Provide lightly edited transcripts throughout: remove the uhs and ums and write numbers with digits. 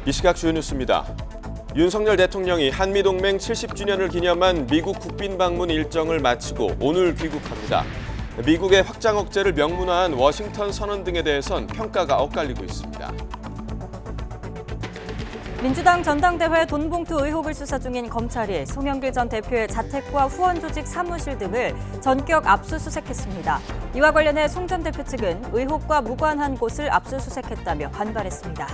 이 시각 주요 뉴스입니다. 윤석열 대통령이 한미동맹 70주년을 기념한 미국 국빈 방문 일정을 마치고 오늘 귀국합니다. 미국의 확장 억제를 명문화한 워싱턴 선언 등에 대해선 평가가 엇갈리고 있습니다. 민주당 전당대회 돈봉투 의혹을 수사 중인 검찰이 송영길 전 대표의 자택과 후원 조직 사무실 등을 전격 압수수색했습니다. 이와 관련해 송 전 대표 측은 의혹과 무관한 곳을 압수수색했다며 반발했습니다.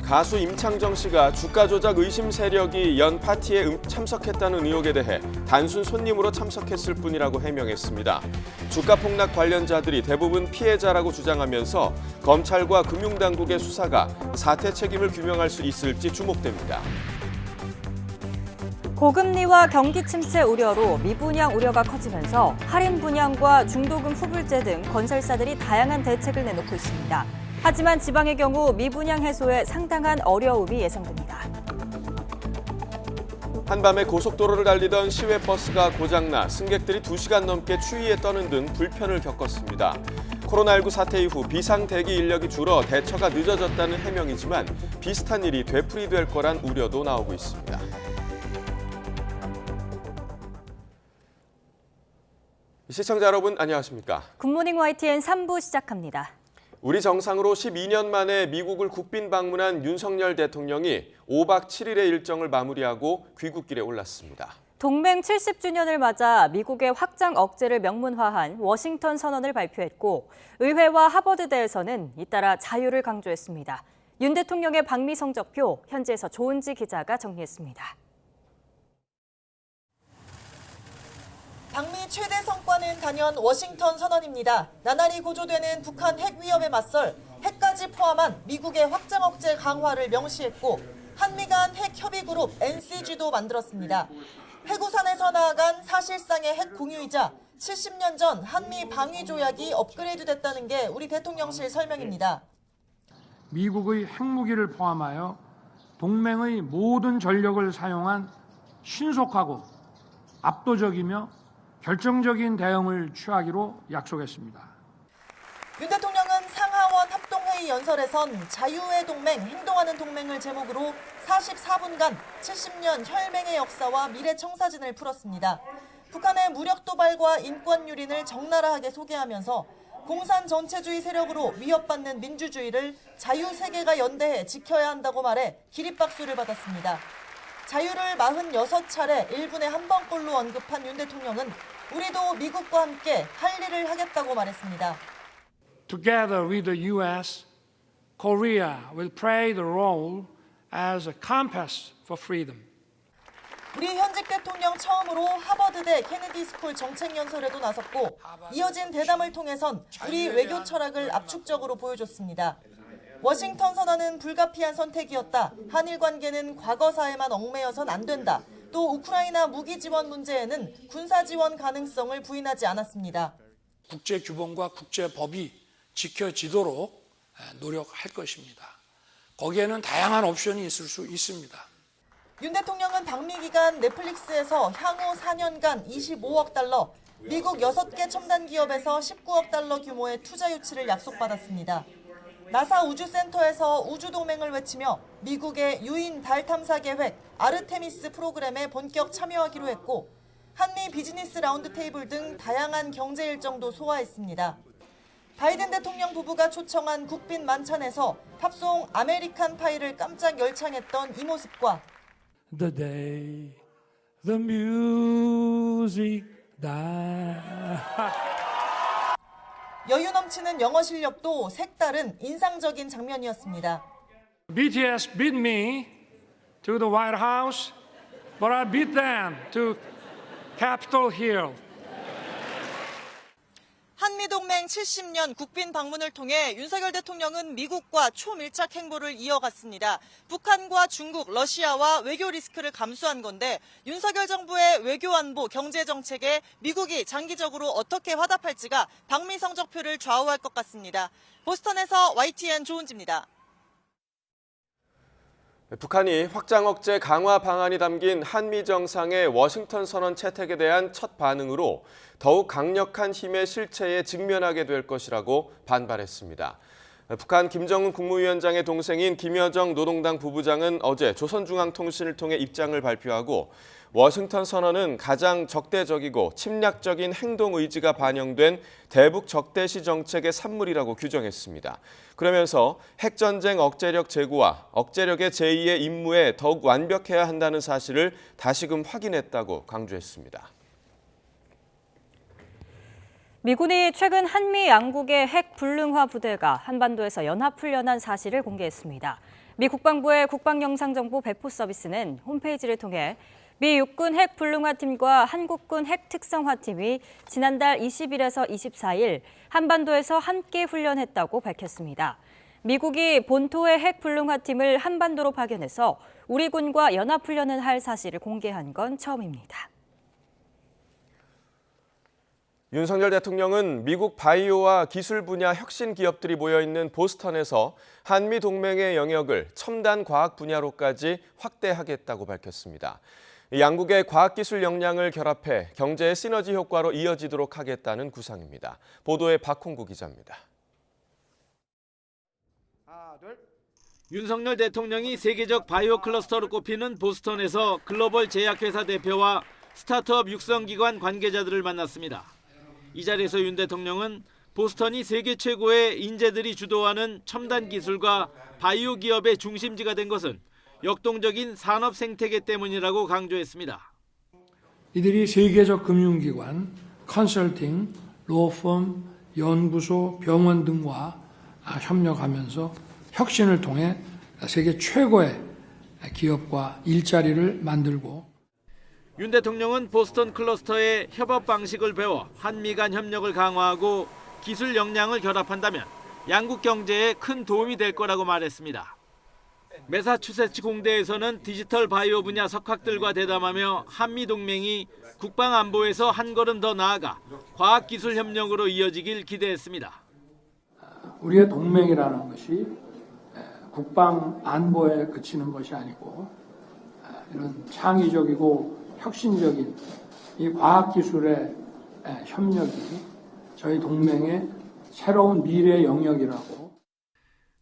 가수 임창정 씨가 주가 조작 의심 세력이 연 파티에 참석했다는 의혹에 대해 단순 손님으로 참석했을 뿐이라고 해명했습니다. 주가 폭락 관련자들이 대부분 피해자라고 주장하면서 검찰과 금융당국의 수사가 사태 책임을 규명할 수 있을지 주목됩니다. 고금리와 경기 침체 우려로 미분양 우려가 커지면서 할인 분양과 중도금 후불제 등 건설사들이 다양한 대책을 내놓고 있습니다. 하지만 지방의 경우 미분양 해소에 상당한 어려움이 예상됩니다. 한밤에 고속도로를 달리던 시외버스가 고장나 승객들이 2시간 넘게 추위에 떠는 등 불편을 겪었습니다. 코로나19 사태 이후 비상 대기 인력이 줄어 대처가 늦어졌다는 해명이지만 비슷한 일이 되풀이될 거란 우려도 나오고 있습니다. 시청자 여러분 안녕하십니까? 굿모닝 YTN 3부 시작합니다. 우리 정상으로 12년 만에 미국을 국빈 방문한 윤석열 대통령이 5박 7일의 일정을 마무리하고 귀국길에 올랐습니다. 동맹 70주년을 맞아 미국의 확장 억제를 명문화한 워싱턴 선언을 발표했고 의회와 하버드대에서는 잇따라 자유를 강조했습니다. 윤 대통령의 방미 성적표 현지에서 조은지 기자가 정리했습니다. 방미 최대 성과는 단연 워싱턴 선언입니다. 나날이 고조되는 북한 핵 위협에 맞설 핵까지 포함한 미국의 확장 억제 강화를 명시했고 한미 간 핵 협의 그룹 NCG도 만들었습니다. 해구산에서 나아간 사실상의 핵 공유이자 70년 전 한미 방위 조약이 업그레이드됐다는 게 우리 대통령실 설명입니다. 미국의 핵무기를 포함하여 동맹의 모든 전력을 사용한 신속하고 압도적이며 결정적인 대응을 취하기로 약속했습니다. 윤 대통령은 상하원 합동회의 연설에선 자유의 동맹, 행동하는 동맹을 제목으로 44분간 70년 혈맹의 역사와 미래 청사진을 풀었습니다. 북한의 무력 도발과 인권 유린을 적나라하게 소개하면서 공산 전체주의 세력으로 위협받는 민주주의를 자유세계가 연대해 지켜야 한다고 말해 기립박수를 받았습니다. 자유를 46차례 1분에 한 번꼴로 언급한 윤 대통령은 우리도 미국과 함께 할 일을 하겠다고 말했습니다. Together with the U.S., Korea will play the role as a compass for freedom. 우리 현직 대통령 처음으로 하버드대 케네디 스쿨 정책연설에도 나섰고 이어진 대담을 통해선 우리 외교 철학을 압축적으로 보여줬습니다. 워싱턴 선언은 불가피한 선택이었다. 한일 관계는 과거사에만 얽매여선 안 된다. 또 우크라이나 무기 지원 문제에는 군사 지원 가능성을 부인하지 않았습니다. 국제 규범과 국제 법이 지켜지도록 노력할 것입니다. 거기에는 다양한 옵션이 있을 수 있습니다. 윤 대통령은 방미 기간 넷플릭스에서 향후 4년간 25억 달러, 미국 6개 첨단 기업에서 19억 달러 규모의 투자 유치를 약속받았습니다. 나사 우주센터에서 우주동맹을 외치며 미국의 유인 달 탐사 계획 아르테미스 프로그램에 본격 참여하기로 했고 한미 비즈니스 라운드 테이블 등 다양한 경제 일정도 소화했습니다. 바이든 대통령 부부가 초청한 국빈 만찬에서 팝송 아메리칸 파이를 깜짝 열창했던 이 모습과 The day the music died. 여유 넘치는 영어 실력도 색다른 인상적인 장면이었습니다. BTS beat me to the White House, but I beat them to Capitol Hill. 한미동맹 70년 국빈 방문을 통해 윤석열 대통령은 미국과 초밀착 행보를 이어갔습니다. 북한과 중국, 러시아와 외교 리스크를 감수한 건데 윤석열 정부의 외교 안보, 경제 정책에 미국이 장기적으로 어떻게 화답할지가 방미 성적표를 좌우할 것 같습니다. 보스턴에서 YTN 조은지입니다. 북한이 확장 억제 강화 방안이 담긴 한미 정상의 워싱턴 선언 채택에 대한 첫 반응으로 더욱 강력한 힘의 실체에 직면하게 될 것이라고 반발했습니다. 북한 김정은 국무위원장의 동생인 김여정 노동당 부부장은 어제 조선중앙통신을 통해 입장을 발표하고 워싱턴 선언은 가장 적대적이고 침략적인 행동 의지가 반영된 대북 적대시 정책의 산물이라고 규정했습니다. 그러면서 핵전쟁 억제력 제고와 억제력의 제2의 임무에 더욱 완벽해야 한다는 사실을 다시금 확인했다고 강조했습니다. 미군이 최근 한미 양국의 핵 불능화 부대가 한반도에서 연합훈련한 사실을 공개했습니다. 미 국방부의 국방영상정보 배포 서비스는 홈페이지를 통해 미 육군 핵 불능화팀과 한국군 핵 특성화팀이 지난달 20일에서 24일 한반도에서 함께 훈련했다고 밝혔습니다. 미국이 본토의 핵 불능화팀을 한반도로 파견해서 우리 군과 연합훈련을 할 사실을 공개한 건 처음입니다. 윤석열 대통령은 미국 바이오와 기술 분야 혁신 기업들이 모여있는 보스턴에서 한미 동맹의 영역을 첨단 과학 분야로까지 확대하겠다고 밝혔습니다. 양국의 과학기술 역량을 결합해 경제의 시너지 효과로 이어지도록 하겠다는 구상입니다. 보도에 박홍구 기자입니다. 윤석열 대통령이 세계적 바이오 클러스터로 꼽히는 보스턴에서 글로벌 제약회사 대표와 스타트업 육성기관 관계자들을 만났습니다. 이 자리에서 윤 대통령은 보스턴이 세계 최고의 인재들이 주도하는 첨단 기술과 바이오 기업의 중심지가 된 것은 역동적인 산업 생태계 때문이라고 강조했습니다. 이들이 세계적 금융기관, 컨설팅, 로펌, 연구소, 병원 등과 협력하면서 혁신을 통해 세계 최고의 기업과 일자리를 만들고 윤 대통령은 보스턴 클러스터의 협업 방식을 배워 한미 간 협력을 강화하고 기술 역량을 결합한다면 양국 경제에 큰 도움이 될 거라고 말했습니다. 매사추세츠 공대에서는 디지털 바이오 분야 석학들과 대담하며 한미 동맹이 국방 안보에서 한 걸음 더 나아가 과학기술 협력으로 이어지길 기대했습니다. 우리의 동맹이라는 것이 국방 안보에 그치는 것이 아니고 이런 창의적이고 혁신적인 이 과학기술의 협력이 저희 동맹의 새로운 미래 영역이라고.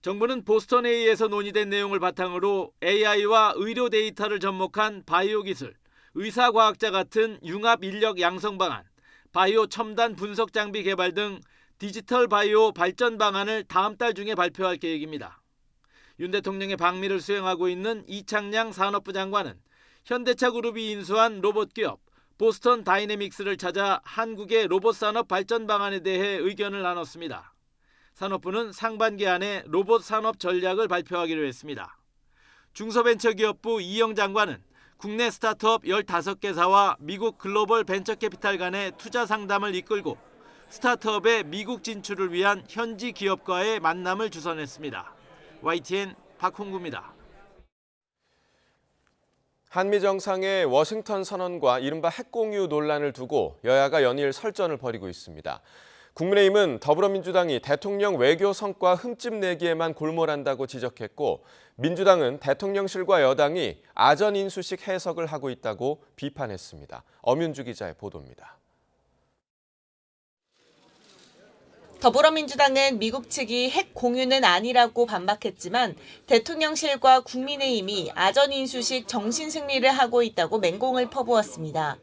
정부는 보스턴 회의에서 논의된 내용을 바탕으로 AI와 의료 데이터를 접목한 바이오 기술, 의사과학자 같은 융합 인력 양성 방안, 바이오 첨단 분석 장비 개발 등 디지털 바이오 발전 방안을 다음 달 중에 발표할 계획입니다. 윤 대통령의 방미를 수행하고 있는 이창양 산업부 장관은 현대차 그룹이 인수한 로봇 기업 보스턴 다이내믹스를 찾아 한국의 로봇 산업 발전 방안에 대해 의견을 나눴습니다. 산업부는 상반기 안에 로봇 산업 전략을 발표하기로 했습니다. 중소벤처기업부 이영 장관은 국내 스타트업 15개사와 미국 글로벌 벤처캐피탈 간의 투자 상담을 이끌고 스타트업의 미국 진출을 위한 현지 기업과의 만남을 주선했습니다. YTN 박홍구입니다. 한미 정상의 워싱턴 선언과 이른바 핵공유 논란을 두고 여야가 연일 설전을 벌이고 있습니다. 국민의힘은 더불어민주당이 대통령 외교 성과 흠집 내기에만 골몰한다고 지적했고 민주당은 대통령실과 여당이 아전 인수식 해석을 하고 있다고 비판했습니다. 엄윤주 기자의 보도입니다. 더불어민주당은 미국 측이 핵 공유는 아니라고 반박했지만 대통령실과 국민의힘이 아전 인수식 정신 승리를 하고 있다고 맹공을 퍼부었습니다.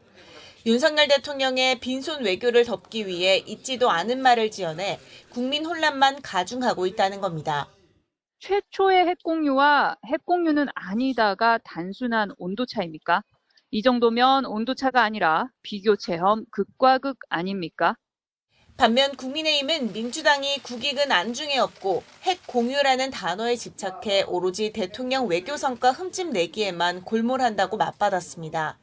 윤석열 대통령의 빈손 외교를 덮기 위해 있지도 않은 말을 지어내 국민 혼란만 가중하고 있다는 겁니다. 최초의 핵공유와 핵공유는 아니다가 단순한 온도차입니까? 이 정도면 온도차가 아니라 비교 체험 극과 극 아닙니까? 반면 국민의힘은 민주당이 국익은 안중에 없고 핵 공유라는 단어에 집착해 오로지 대통령 외교 성과 흠집 내기에만 골몰한다고 맞받았습니다.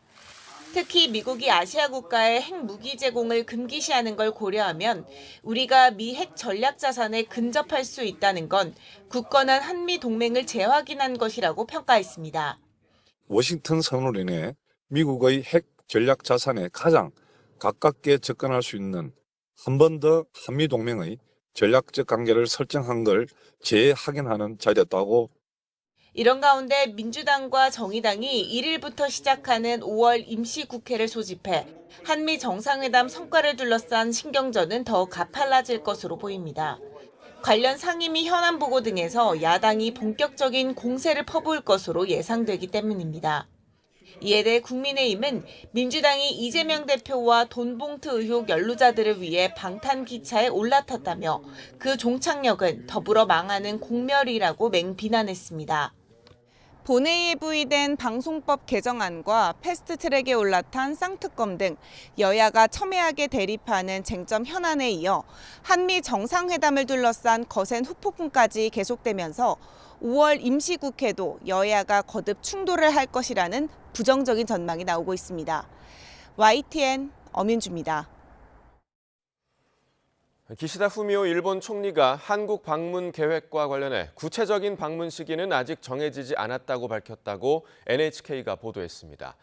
특히 미국이 아시아 국가에 핵무기 제공을 금기시하는 걸 고려하면 우리가 미 핵 전략 자산에 근접할 수 있다는 건 굳건한 한미 동맹을 재확인한 것이라고 평가했습니다. 워싱턴 선언으로 인해 미국의 핵 전략 자산에 가장 가깝게 접근할 수 있는 한 번 더 한미 동맹의 전략적 관계를 설정한 걸 재확인하는 자리였다고. 이런 가운데 민주당과 정의당이 1일부터 시작하는 5월 임시국회를 소집해 한미 정상회담 성과를 둘러싼 신경전은 더 가팔라질 것으로 보입니다. 관련 상임위 현안 보고 등에서 야당이 본격적인 공세를 퍼부을 것으로 예상되기 때문입니다. 이에 대해 국민의힘은 민주당이 이재명 대표와 돈봉투 의혹 연루자들을 위해 방탄 기차에 올라탔다며 그 종착역은 더불어 망하는 공멸이라고 맹비난했습니다. 본회의에 부의된 방송법 개정안과 패스트트랙에 올라탄 쌍특검 등 여야가 첨예하게 대립하는 쟁점 현안에 이어 한미 정상회담을 둘러싼 거센 후폭풍까지 계속되면서 5월 임시국회도 여야가 거듭 충돌을 할 것이라는 부정적인 전망이 나오고 있습니다. YTN 엄윤주입니다. 기시다 후미오 일본 총리가 한국 방문 계획과 관련해 구체적인 방문 시기는 아직 정해지지 않았다고 밝혔다고 NHK가 보도했습니다.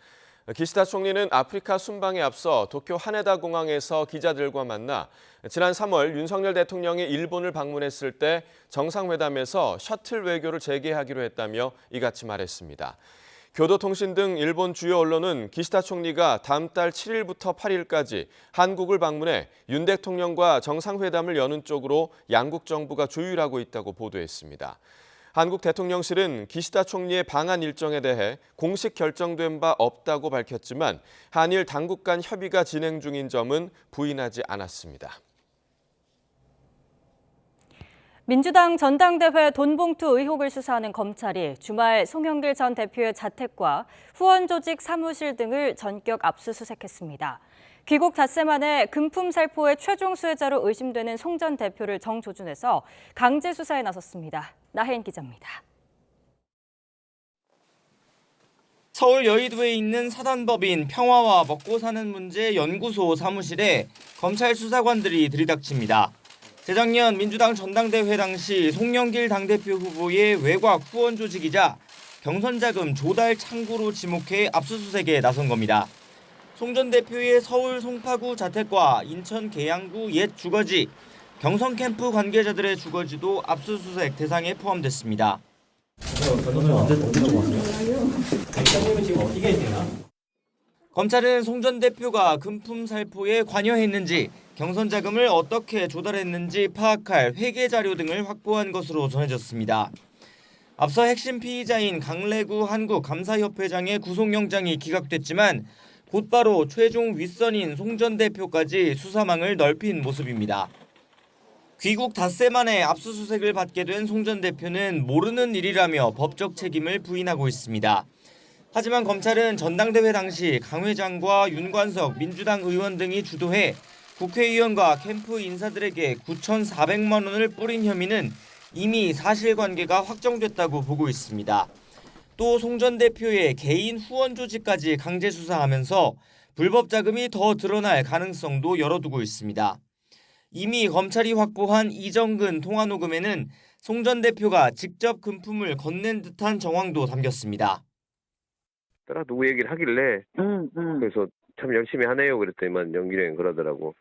기시다 총리는 아프리카 순방에 앞서 도쿄 하네다 공항에서 기자들과 만나 지난 3월 윤석열 대통령이 일본을 방문했을 때 정상회담에서 셔틀 외교를 재개하기로 했다며 이같이 말했습니다. 교도통신 등 일본 주요 언론은 기시다 총리가 다음 달 7일부터 8일까지 한국을 방문해 윤 대통령과 정상회담을 여는 쪽으로 양국 정부가 조율하고 있다고 보도했습니다. 한국 대통령실은 기시다 총리의 방한 일정에 대해 공식 결정된 바 없다고 밝혔지만 한일 당국 간 협의가 진행 중인 점은 부인하지 않았습니다. 민주당 전당대회 돈봉투 의혹을 수사하는 검찰이 주말 송영길 전 대표의 자택과 후원 조직 사무실 등을 전격 압수수색했습니다. 귀국 닷새 만에 금품 살포의 최종 수혜자로 의심되는 송 전 대표를 정조준해서 강제 수사에 나섰습니다. 나혜인 기자입니다. 서울 여의도에 있는 사단법인 평화와 먹고 사는 문제 연구소 사무실에 검찰 수사관들이 들이닥칩니다. 재작년 민주당 전당대회 당시 송영길 당대표 후보의 외곽 후원 조직이자 경선자금 조달 창구로 지목해 압수수색에 나선 겁니다. 송 전 대표의 서울 송파구 자택과 인천 계양구 옛 주거지, 경선 캠프 관계자들의 주거지도 압수수색 대상에 포함됐습니다. 검찰은 송 전 대표가 금품 살포에 관여했는지, 경선 자금을 어떻게 조달했는지 파악할 회계 자료 등을 확보한 것으로 전해졌습니다. 앞서 핵심 피의자인 강래구 한국감사협회장의 구속영장이 기각됐지만 곧바로 최종 윗선인 송 전 대표까지 수사망을 넓힌 모습입니다. 귀국 닷새 만에 압수수색을 받게 된 송 전 대표는 모르는 일이라며 법적 책임을 부인하고 있습니다. 하지만 검찰은 전당대회 당시 강 회장과 윤관석 민주당 의원 등이 주도해 국회의원과 캠프 인사들에게 9,400만 원을 뿌린 혐의는 이미 사실관계가 확정됐다고 보고 있습니다. 또 송 전 대표의 개인 후원 조직까지 강제 수사하면서 불법 자금이 더 드러날 가능성도 열어두고 있습니다. 이미 검찰이 확보한 이정근 통화 녹음에는 송 전 대표가 직접 금품을 건넨 듯한 정황도 담겼습니다. 따라 누구 얘기를 하길래 그래서 참 열심히 하네요 그랬더니만 영길이 형 그러더라고.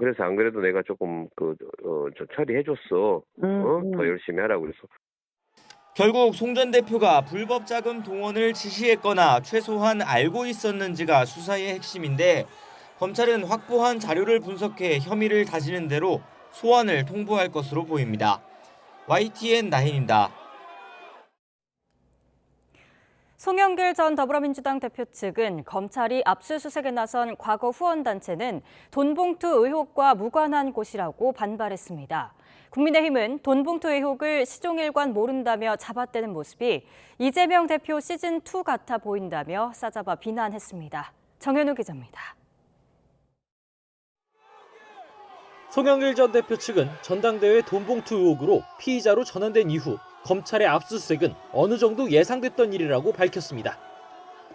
그래서 안 그래도 내가 조금 저 처리해줬어. 더 열심히 하라고 그래서. 결국 송 전 대표가 불법 자금 동원을 지시했거나 최소한 알고 있었는지가 수사의 핵심인데 검찰은 확보한 자료를 분석해 혐의를 다지는 대로 소환을 통보할 것으로 보입니다. YTN 나혜인입니다. 송영길 전 더불어민주당 대표 측은 검찰이 압수수색에 나선 과거 후원단체는 돈봉투 의혹과 무관한 곳이라고 반발했습니다. 국민의힘은 돈봉투 의혹을 시종일관 모른다며 잡아떼는 모습이 이재명 대표 시즌2 같아 보인다며 싸잡아 비난했습니다. 정현우 기자입니다. 송영길 전 대표 측은 전당대회 돈봉투 의혹으로 피의자로 전환된 이후 검찰의 압수수색은 어느 정도 예상됐던 일이라고 밝혔습니다.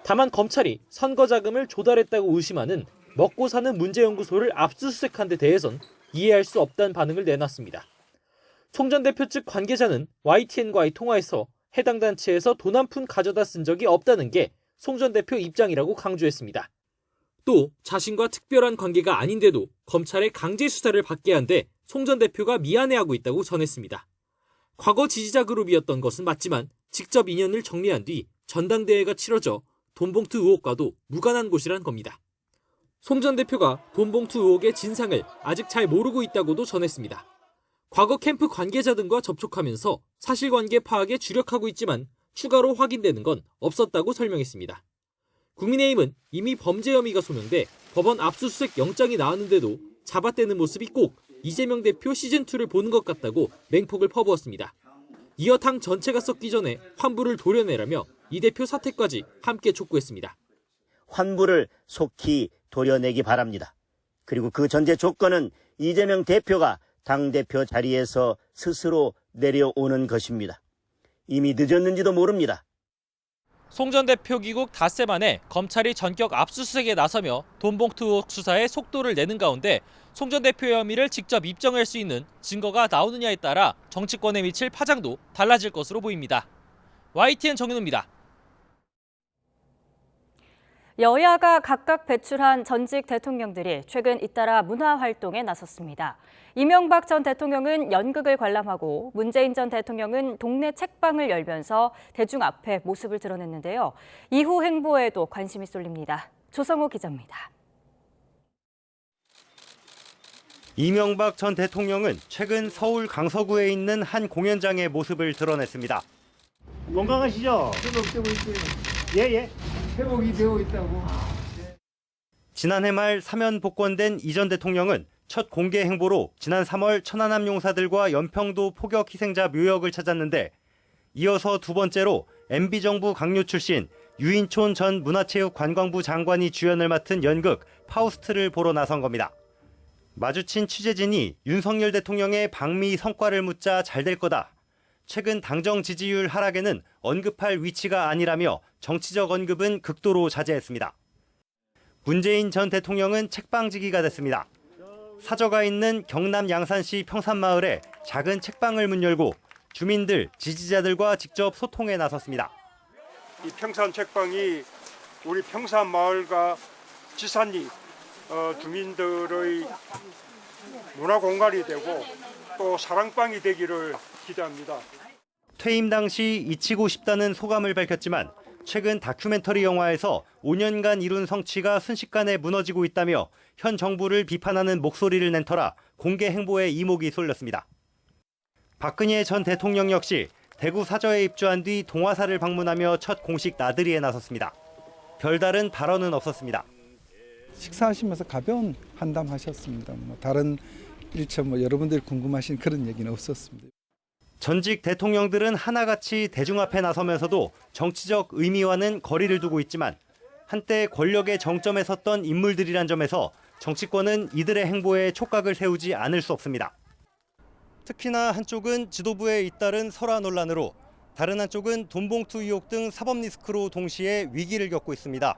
다만 검찰이 선거 자금을 조달했다고 의심하는 먹고 사는 문제연구소를 압수수색한 데 대해선 이해할 수 없다는 반응을 내놨습니다. 송 전 대표 측 관계자는 YTN과의 통화에서 해당 단체에서 돈 한 푼 가져다 쓴 적이 없다는 게 송 전 대표 입장이라고 강조했습니다. 또 자신과 특별한 관계가 아닌데도 검찰의 강제 수사를 받게 한 데 송 전 대표가 미안해하고 있다고 전했습니다. 과거 지지자 그룹이었던 것은 맞지만 직접 인연을 정리한 뒤 전당대회가 치러져 돈봉투 의혹과도 무관한 곳이란 겁니다. 송 전 대표가 돈봉투 의혹의 진상을 아직 잘 모르고 있다고도 전했습니다. 과거 캠프 관계자 등과 접촉하면서 사실관계 파악에 주력하고 있지만 추가로 확인되는 건 없었다고 설명했습니다. 국민의힘은 이미 범죄 혐의가 소명돼 법원 압수수색 영장이 나왔는데도 잡아떼는 모습이 꼭 이재명 대표 시즌2를 보는 것 같다고 맹폭을 퍼부었습니다. 이어 당 전체가 썩기 전에 환부를 도려내라며 이 대표 사퇴까지 함께 촉구했습니다. 환부를 속히 도려내기 바랍니다. 그리고 그 전제 조건은 이재명 대표가 당대표 자리에서 스스로 내려오는 것입니다. 이미 늦었는지도 모릅니다. 송 전 대표 귀국 닷새 만에 검찰이 전격 압수수색에 나서며 돈봉투 의혹 수사에 속도를 내는 가운데 송 전 대표의 혐의를 직접 입증할 수 있는 증거가 나오느냐에 따라 정치권에 미칠 파장도 달라질 것으로 보입니다. YTN 정윤우입니다. 여야가 각각 배출한 전직 대통령들이 최근 잇따라 문화활동에 나섰습니다. 이명박 전 대통령은 연극을 관람하고 문재인 전 대통령은 동네 책방을 열면서 대중 앞에 모습을 드러냈는데요. 이후 행보에도 관심이 쏠립니다. 조성호 기자입니다. 이명박 전 대통령은 최근 서울 강서구에 있는 한 공연장의 모습을 드러냈습니다. 건강하시죠? 회복되고 있어요. 예. 회복이 되고 있다고. 지난해 말 사면 복권된 이 전 대통령은 첫 공개 행보로 지난 3월 천안함 용사들과 연평도 포격 희생자 묘역을 찾았는데 이어서 두 번째로 MB정부 강요 출신 유인촌 전 문화체육관광부 장관이 주연을 맡은 연극 파우스트를 보러 나선 겁니다. 마주친 취재진이 윤석열 대통령의 방미 성과를 묻자 잘 될 거다. 최근 당정 지지율 하락에는 언급할 위치가 아니라며 정치적 언급은 극도로 자제했습니다. 문재인 전 대통령은 책방지기가 됐습니다. 사저가 있는 경남 양산시 평산마을에 작은 책방을 문 열고 주민들, 지지자들과 직접 소통에 나섰습니다. 이 평산 책방이 우리 평산마을과 지산리 주민들의 문화 공간이 되고 또 사랑방이 되기를 기대합니다. 퇴임 당시 잊히고 싶다는 소감을 밝혔지만 최근 다큐멘터리 영화에서 5년간 이룬 성취가 순식간에 무너지고 있다며 현 정부를 비판하는 목소리를 낸 터라 공개 행보에 이목이 쏠렸습니다. 박근혜 전 대통령 역시 대구 사저에 입주한 뒤 동화사를 방문하며 첫 공식 나들이에 나섰습니다. 별다른 발언은 없었습니다. 식사하시면서 가벼운 한담하셨습니다. 다른 일처 여러분들이 궁금하신 그런 얘기는 없었습니다. 전직 대통령들은 하나같이 대중 앞에 나서면서도 정치적 의미와는 거리를 두고 있지만 한때 권력의 정점에 섰던 인물들이란 점에서 정치권은 이들의 행보에 촉각을 세우지 않을 수 없습니다. 특히나 한쪽은 지도부에 잇따른 설화 논란으로 다른 한쪽은 돈봉투 의혹 등 사법 리스크로 동시에 위기를 겪고 있습니다.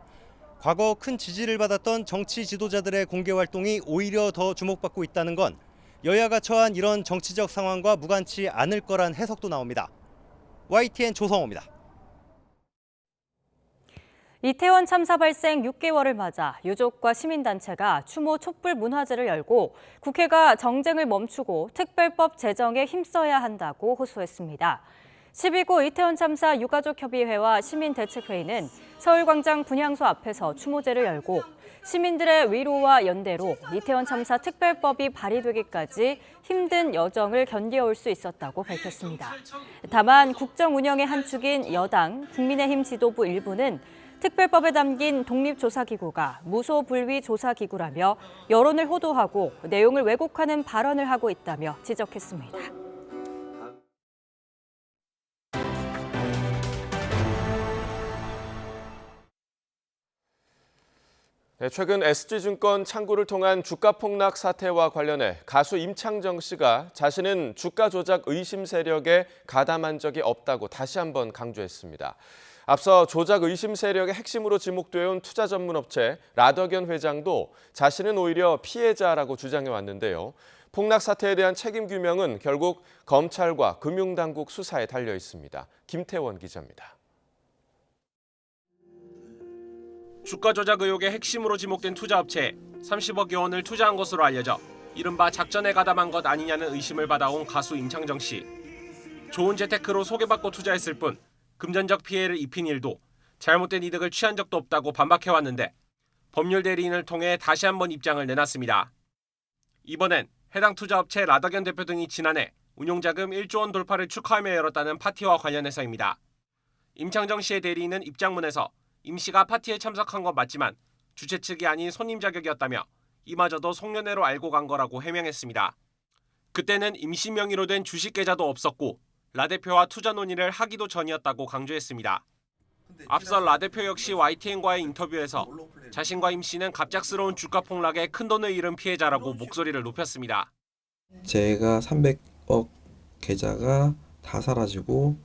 과거 큰 지지를 받았던 정치 지도자들의 공개 활동이 오히려 더 주목받고 있다는 건 여야가 처한 이런 정치적 상황과 무관치 않을 거란 해석도 나옵니다. YTN 조성호입니다. 이태원 참사 발생 6개월을 맞아 유족과 시민단체가 추모 촛불 문화제를 열고 국회가 정쟁을 멈추고 특별법 제정에 힘써야 한다고 호소했습니다. 12구 이태원 참사 유가족협의회와 시민대책회의는 서울광장 분향소 앞에서 추모제를 열고 시민들의 위로와 연대로 이태원 참사 특별법이 발의되기까지 힘든 여정을 견뎌올 수 있었다고 밝혔습니다. 다만 국정 운영의 한 축인 여당 국민의힘 지도부 일부는 특별법에 담긴 독립조사기구가 무소불위 조사기구라며 여론을 호도하고 내용을 왜곡하는 발언을 하고 있다며 지적했습니다. 네, 최근 SG증권 창구를 통한 주가 폭락 사태와 관련해 가수 임창정 씨가 자신은 주가 조작 의심 세력에 가담한 적이 없다고 다시 한번 강조했습니다. 앞서 조작 의심 세력의 핵심으로 지목되어 온 투자 전문 업체 라더견 회장도 자신은 오히려 피해자라고 주장해 왔는데요. 폭락 사태에 대한 책임 규명은 결국 검찰과 금융당국 수사에 달려 있습니다. 김태원 기자입니다. 주가 조작 의혹의 핵심으로 지목된 투자업체에 30억여 원을 투자한 것으로 알려져 이른바 작전에 가담한 것 아니냐는 의심을 받아온 가수 임창정 씨. 좋은 재테크로 소개받고 투자했을 뿐 금전적 피해를 입힌 일도 잘못된 이득을 취한 적도 없다고 반박해왔는데 법률 대리인을 통해 다시 한번 입장을 내놨습니다. 이번엔 해당 투자업체 라더견 대표 등이 지난해 운용자금 1조 원 돌파를 축하하며 열었다는 파티와 관련해서입니다. 임창정 씨의 대리인은 입장문에서 임 씨가 파티에 참석한 건 맞지만 주최 측이 아닌 손님 자격이었다며 이마저도 송년회로 알고 간 거라고 해명했습니다. 그때는 임 씨 명의로 된 주식 계좌도 없었고 라 대표와 투자 논의를 하기도 전이었다고 강조했습니다. 앞서 라 대표 역시 YTN과의 인터뷰에서 자신과 임 씨는 갑작스러운 주가 폭락에 큰돈을 잃은 피해자라고 목소리를 높였습니다. 제가 300억 계좌가 다 사라지고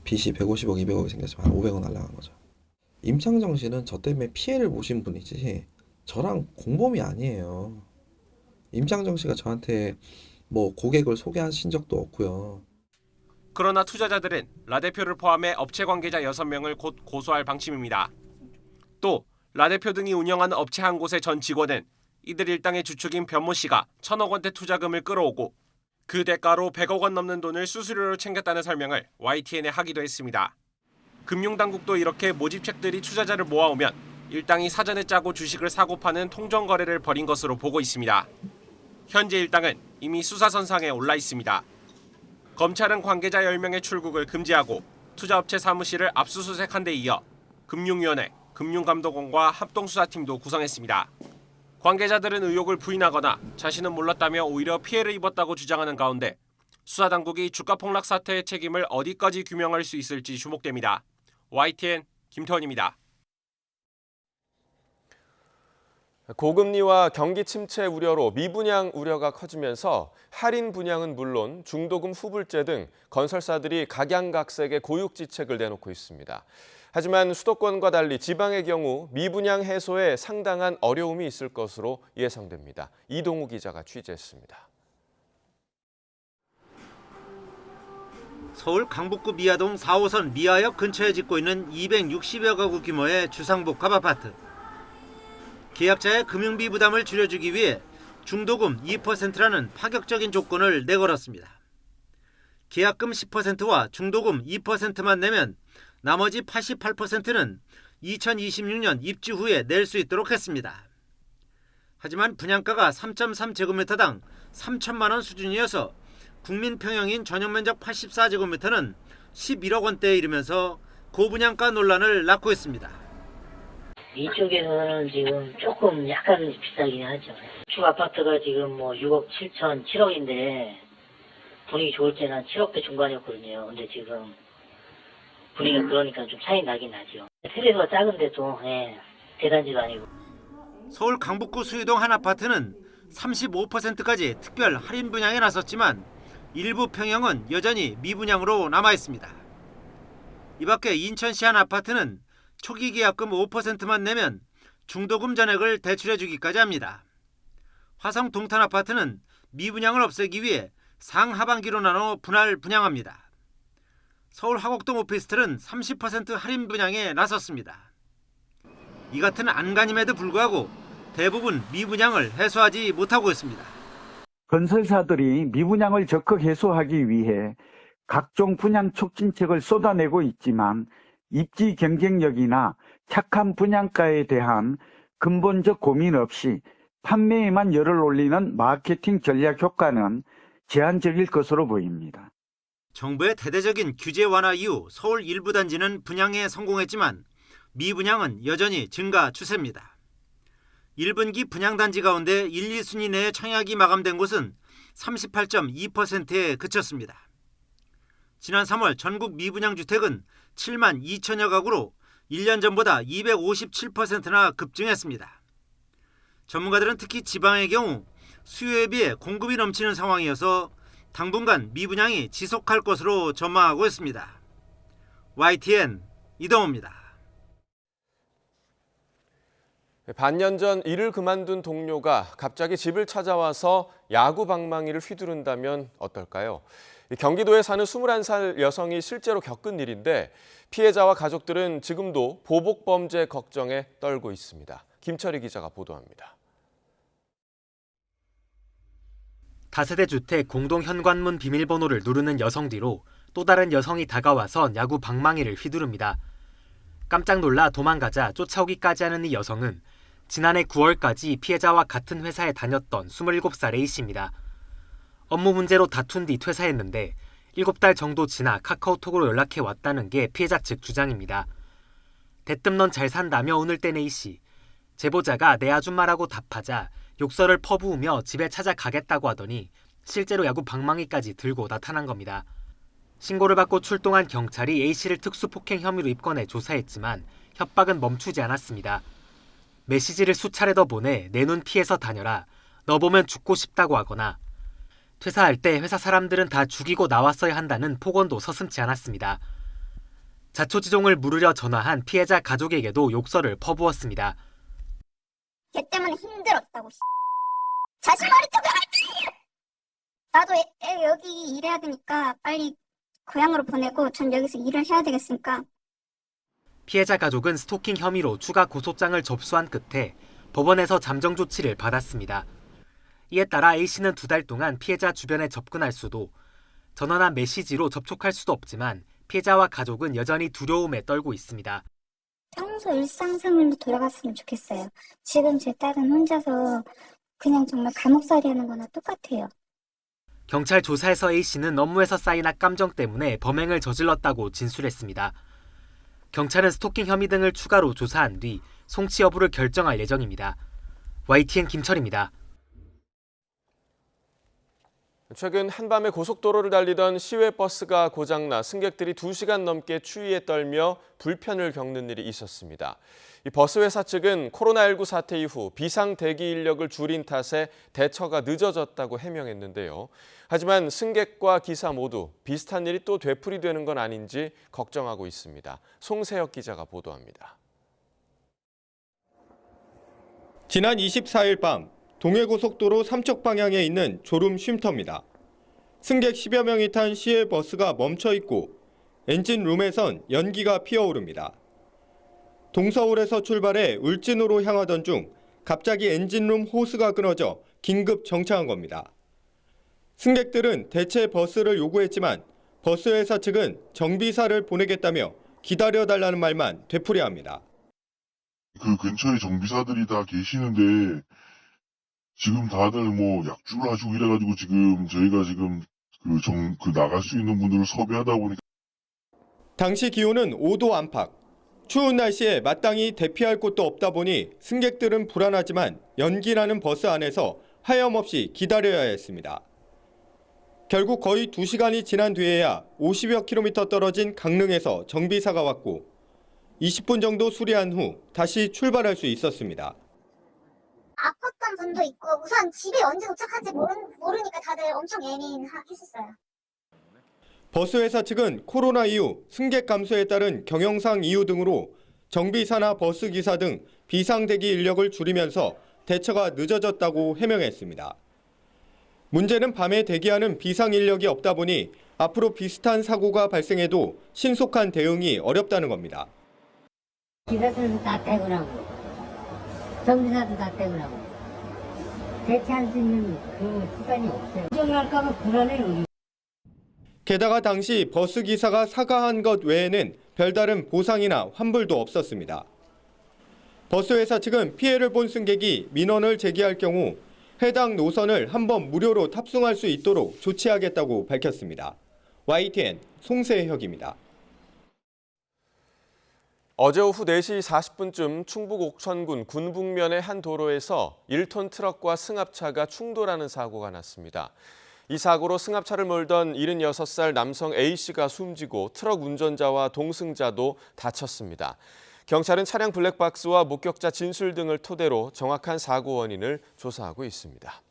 빚이 150억, 200억이 생겼지만 한 500억 날라간 거죠. 임창정 씨는 저 때문에 피해를 보신 분이지 저랑 공범이 아니에요. 임창정 씨가 저한테 뭐 고객을 소개하신 적도 없고요. 그러나 투자자들은 라 대표를 포함해 업체 관계자 6명을 곧 고소할 방침입니다. 또 라 대표 등이 운영하는 업체 한 곳의 전 직원은 이들 일당의 주축인 변모 씨가 1,000억 원대 투자금을 끌어오고 그 대가로 100억 원 넘는 돈을 수수료로 챙겼다는 설명을 YTN에 하기도 했습니다. 금융당국도 이렇게 모집책들이 투자자를 모아오면 일당이 사전에 짜고 주식을 사고 파는 통정 거래를 벌인 것으로 보고 있습니다. 현재 일당은 이미 수사선상에 올라 있습니다. 검찰은 관계자 10명의 출국을 금지하고 투자업체 사무실을 압수수색한 데 이어 금융위원회, 금융감독원과 합동수사팀도 구성했습니다. 관계자들은 의혹을 부인하거나 자신은 몰랐다며 오히려 피해를 입었다고 주장하는 가운데 수사당국이 주가 폭락 사태의 책임을 어디까지 규명할 수 있을지 주목됩니다. YTN 김태원입니다. 고금리와 경기 침체 우려로 미분양 우려가 커지면서 할인 분양은 물론 중도금 후불제 등 건설사들이 각양각색의 고육지책을 내놓고 있습니다. 하지만 수도권과 달리 지방의 경우 미분양 해소에 상당한 어려움이 있을 것으로 예상됩니다. 이동우 기자가 취재했습니다. 서울 강북구 미아동 4호선 미아역 근처에 짓고 있는 260여 가구 규모의 주상복합 아파트. 계약자의 금융비 부담을 줄여주기 위해 중도금 2%라는 파격적인 조건을 내걸었습니다. 계약금 10%와 중도금 2%만 내면 나머지 88%는 2026년 입주 후에 낼 수 있도록 했습니다. 하지만 분양가가 3.3제곱미터당 3천만 원 수준이어서 국민 평형인 전용 면적 84제곱미터는 11억 원대에 이르면서 고분양가 논란을 낳고 있습니다. 이쪽에서는 지금 조금 약간 비싸긴 하죠. 주 아파트가 지금 뭐 6억 7천, 7억인데 분위기 좋을 때는 한 7억대 중반이었거든요. 근데 지금 분위기가 그러니까 좀 차이 나긴 나죠. 세대수가 작은데도 대단지도 아니고. 서울 강북구 수유동 한 아파트는 35%까지 특별 할인 분양에 나섰지만 일부 평형은 여전히 미분양으로 남아있습니다. 이 밖에 인천시 한 아파트는 초기 계약금 5%만 내면 중도금 전액을 대출해주기까지 합니다. 화성 동탄 아파트는 미분양을 없애기 위해 상하반기로 나눠 분할 분양합니다. 서울 화곡동 오피스텔은 30% 할인 분양에 나섰습니다. 이 같은 안간힘에도 불구하고 대부분 미분양을 해소하지 못하고 있습니다. 건설사들이 미분양을 적극 해소하기 위해 각종 분양 촉진책을 쏟아내고 있지만 입지 경쟁력이나 착한 분양가에 대한 근본적 고민 없이 판매에만 열을 올리는 마케팅 전략 효과는 제한적일 것으로 보입니다. 정부의 대대적인 규제 완화 이후 서울 일부 단지는 분양에 성공했지만 미분양은 여전히 증가 추세입니다. 1분기 분양단지 가운데 1, 2순위 내에 청약이 마감된 곳은 38.2%에 그쳤습니다. 지난 3월 전국 미분양 주택은 7만 2천여 가구로 1년 전보다 257%나 급증했습니다. 전문가들은 특히 지방의 경우 수요에 비해 공급이 넘치는 상황이어서 당분간 미분양이 지속할 것으로 전망하고 있습니다. YTN 이동호입니다. 반년 전 일을 그만둔 동료가 갑자기 집을 찾아와서 야구 방망이를 휘두른다면 어떨까요? 경기도에 사는 21살 여성이 실제로 겪은 일인데 피해자와 가족들은 지금도 보복 범죄 걱정에 떨고 있습니다. 김철희 기자가 보도합니다. 다세대 주택 공동 현관문 비밀번호를 누르는 여성 뒤로 또 다른 여성이 다가와서 야구 방망이를 휘두릅니다. 깜짝 놀라 도망가자 쫓아오기까지 하는 이 여성은 지난해 9월까지 피해자와 같은 회사에 다녔던 27살 A씨입니다. 업무 문제로 다툰 뒤 퇴사했는데 7달 정도 지나 카카오톡으로 연락해 왔다는 게 피해자 측 주장입니다. 대뜸 넌 잘 산다며 오늘 땐 A씨. 제보자가 내 아줌마라고 답하자 욕설을 퍼부으며 집에 찾아가겠다고 하더니 실제로 야구 방망이까지 들고 나타난 겁니다. 신고를 받고 출동한 경찰이 A씨를 특수폭행 혐의로 입건해 조사했지만 협박은 멈추지 않았습니다. 메시지를 수차례 더 보내 내 눈 피해서 다녀라. 너 보면 죽고 싶다고 하거나 퇴사할 때 회사 사람들은 다 죽이고 나왔어야 한다는 폭언도 서슴지 않았습니다. 자초지종을 물으려 전화한 피해자 가족에게도 욕설을 퍼부었습니다. 걔 때문에 힘들었다고. 자신 머리 쪽으로 나도 애 여기 일해야 되니까 빨리 고향으로 보내고 전 여기서 일을 해야 되겠으니까. 피해자 가족은 스토킹 혐의로 추가 고소장을 접수한 끝에 법원에서 잠정 조치를 받았습니다. 이에 따라 A씨는 2달 동안 피해자 주변에 접근할 수도 전화나 메시지로 접촉할 수도 없지만 피해자와 가족은 여전히 두려움에 떨고 있습니다. 평소 일상생활로 돌아갔으면 좋겠어요. 지금 제 딸은 혼자서 그냥 정말 감옥살이 하는 거나 똑같아요. 경찰 조사에서 A씨는 업무에서 쌓인 악감정 때문에 범행을 저질렀다고 진술했습니다. 경찰은 스토킹 혐의 등을 추가로 조사한 뒤 송치 여부를 결정할 예정입니다. YTN 김철입니다. 최근 한밤에 고속도로를 달리던 시외버스가 고장나 승객들이 2시간 넘게 추위에 떨며 불편을 겪는 일이 있었습니다. 이 버스 회사 측은 코로나19 사태 이후 비상 대기 인력을 줄인 탓에 대처가 늦어졌다고 해명했는데요. 하지만 승객과 기사 모두 비슷한 일이 또 되풀이되는 건 아닌지 걱정하고 있습니다. 송세혁 기자가 보도합니다. 지난 24일 밤 동해고속도로 삼척 방향에 있는 졸음 쉼터입니다. 승객 10여 명이 탄 시외버스가 멈춰 있고 엔진룸에선 연기가 피어오릅니다. 동서울에서 출발해 울진으로 향하던 중 갑자기 엔진룸 호스가 끊어져 긴급 정차한 겁니다. 승객들은 대체 버스를 요구했지만 버스 회사 측은 정비사를 보내겠다며 기다려달라는 말만 되풀이합니다. 그 근처에 정비사들이 다 계시는데 지금 다들 뭐 약주를 하시고 이래가지고 지금 저희가 지금 나갈 수 있는 분들을 섭외하다 보니까. 당시 기온은 5도 안팎. 추운 날씨에 마땅히 대피할 곳도 없다 보니 승객들은 불안하지만 연기나는 버스 안에서 하염없이 기다려야 했습니다. 결국 거의 2시간이 지난 뒤에야 50여 킬로미터 떨어진 강릉에서 정비사가 왔고 20분 정도 수리한 후 다시 출발할 수 있었습니다. 아팠던 분도 있고 우선 집에 언제 도착할지 모르니까 다들 엄청 예민했었어요. 버스 회사 측은 코로나 이후 승객 감소에 따른 경영상 이유 등으로 정비사나 버스 기사 등 비상 대기 인력을 줄이면서 대처가 늦어졌다고 해명했습니다. 문제는 밤에 대기하는 비상 인력이 없다 보니 앞으로 비슷한 사고가 발생해도 신속한 대응이 어렵다는 겁니다. 기사들은 다 퇴근하고 정비사도 다 퇴근하고 대체할 수 있는 그 시간이 없어요. 걱정할까 봐 불안해요. 게다가 당시 버스 기사가 사과한 것 외에는 별다른 보상이나 환불도 없었습니다. 버스 회사 측은 피해를 본 승객이 민원을 제기할 경우 해당 노선을 한번 무료로 탑승할 수 있도록 조치하겠다고 밝혔습니다. YTN 송세혁입니다. 어제 오후 4시 40분쯤 충북 옥천군 군북면의 한 도로에서 1톤 트럭과 승합차가 충돌하는 사고가 났습니다. 이 사고로 승합차를 몰던 76살 남성 A씨가 숨지고 트럭 운전자와 동승자도 다쳤습니다. 경찰은 차량 블랙박스와 목격자 진술 등을 토대로 정확한 사고 원인을 조사하고 있습니다.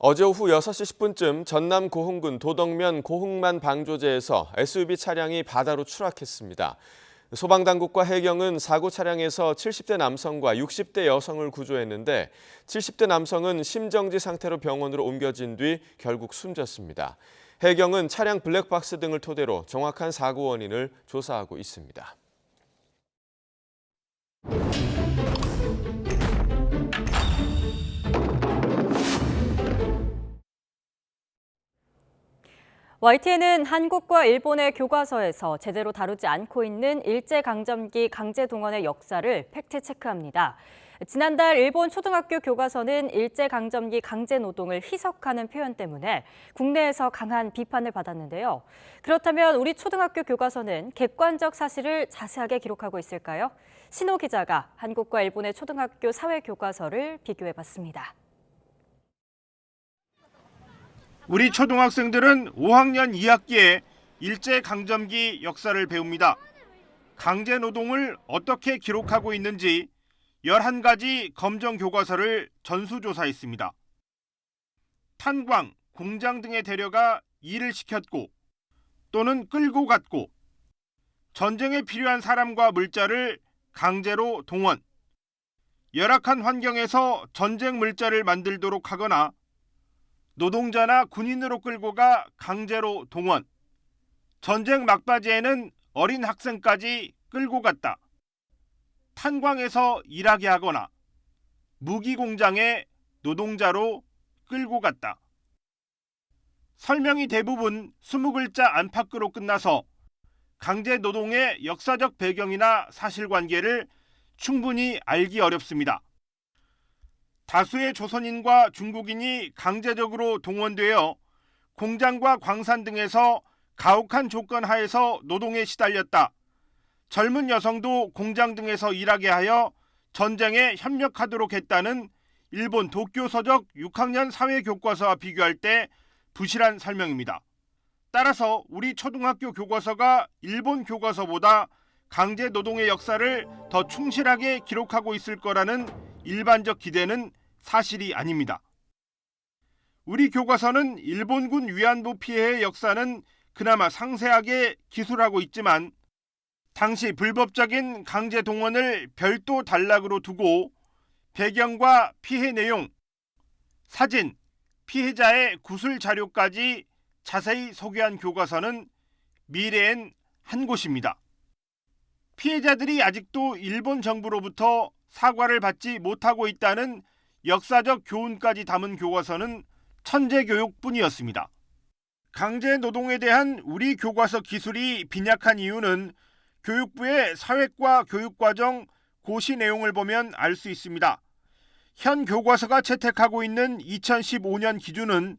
어제 오후 6시 10분쯤 전남 고흥군 도덕면 고흥만 방조제에서 SUV 차량이 바다로 추락했습니다. 소방당국과 해경은 사고 차량에서 70대 남성과 60대 여성을 구조했는데 70대 남성은 심정지 상태로 병원으로 옮겨진 뒤 결국 숨졌습니다. 해경은 차량 블랙박스 등을 토대로 정확한 사고 원인을 조사하고 있습니다. YTN은 한국과 일본의 교과서에서 제대로 다루지 않고 있는 일제강점기 강제동원의 역사를 팩트체크합니다. 지난달 일본 초등학교 교과서는 일제강점기 강제노동을 희석하는 표현 때문에 국내에서 강한 비판을 받았는데요. 그렇다면 우리 초등학교 교과서는 객관적 사실을 자세하게 기록하고 있을까요? 신호 기자가 한국과 일본의 초등학교 사회교과서를 비교해봤습니다. 우리 초등학생들은 5학년 2학기에 일제강점기 역사를 배웁니다. 강제노동을 어떻게 기록하고 있는지 11가지 검정 교과서를 전수조사했습니다. 탄광, 공장 등에 데려가 일을 시켰고 또는 끌고 갔고 전쟁에 필요한 사람과 물자를 강제로 동원, 열악한 환경에서 전쟁 물자를 만들도록 하거나 노동자나 군인으로 끌고 가 강제로 동원, 전쟁 막바지에는 어린 학생까지 끌고 갔다. 탄광에서 일하게 하거나 무기 공장에 노동자로 끌고 갔다. 설명이 대부분 20글자 안팎으로 끝나서 강제 노동의 역사적 배경이나 사실관계를 충분히 알기 어렵습니다. 다수의 조선인과 중국인이 강제적으로 동원되어 공장과 광산 등에서 가혹한 조건 하에서 노동에 시달렸다. 젊은 여성도 공장 등에서 일하게 하여 전쟁에 협력하도록 했다는 일본 도쿄서적 6학년 사회교과서와 비교할 때 부실한 설명입니다. 따라서 우리 초등학교 교과서가 일본 교과서보다 강제 노동의 역사를 더 충실하게 기록하고 있을 거라는 일반적 기대는 사실이 아닙니다. 우리 교과서는 일본군 위안부 피해의 역사는 그나마 상세하게 기술하고 있지만 당시 불법적인 강제 동원을 별도 단락으로 두고 배경과 피해 내용, 사진, 피해자의 구술 자료까지 자세히 소개한 교과서는 미래엔 한 곳입니다. 피해자들이 아직도 일본 정부로부터 사과를 받지 못하고 있다는 역사적 교훈까지 담은 교과서는 천재교육뿐이었습니다. 강제 노동에 대한 우리 교과서 기술이 빈약한 이유는 교육부의 사회과 교육과정 고시 내용을 보면 알 수 있습니다. 현 교과서가 채택하고 있는 2015년 기준은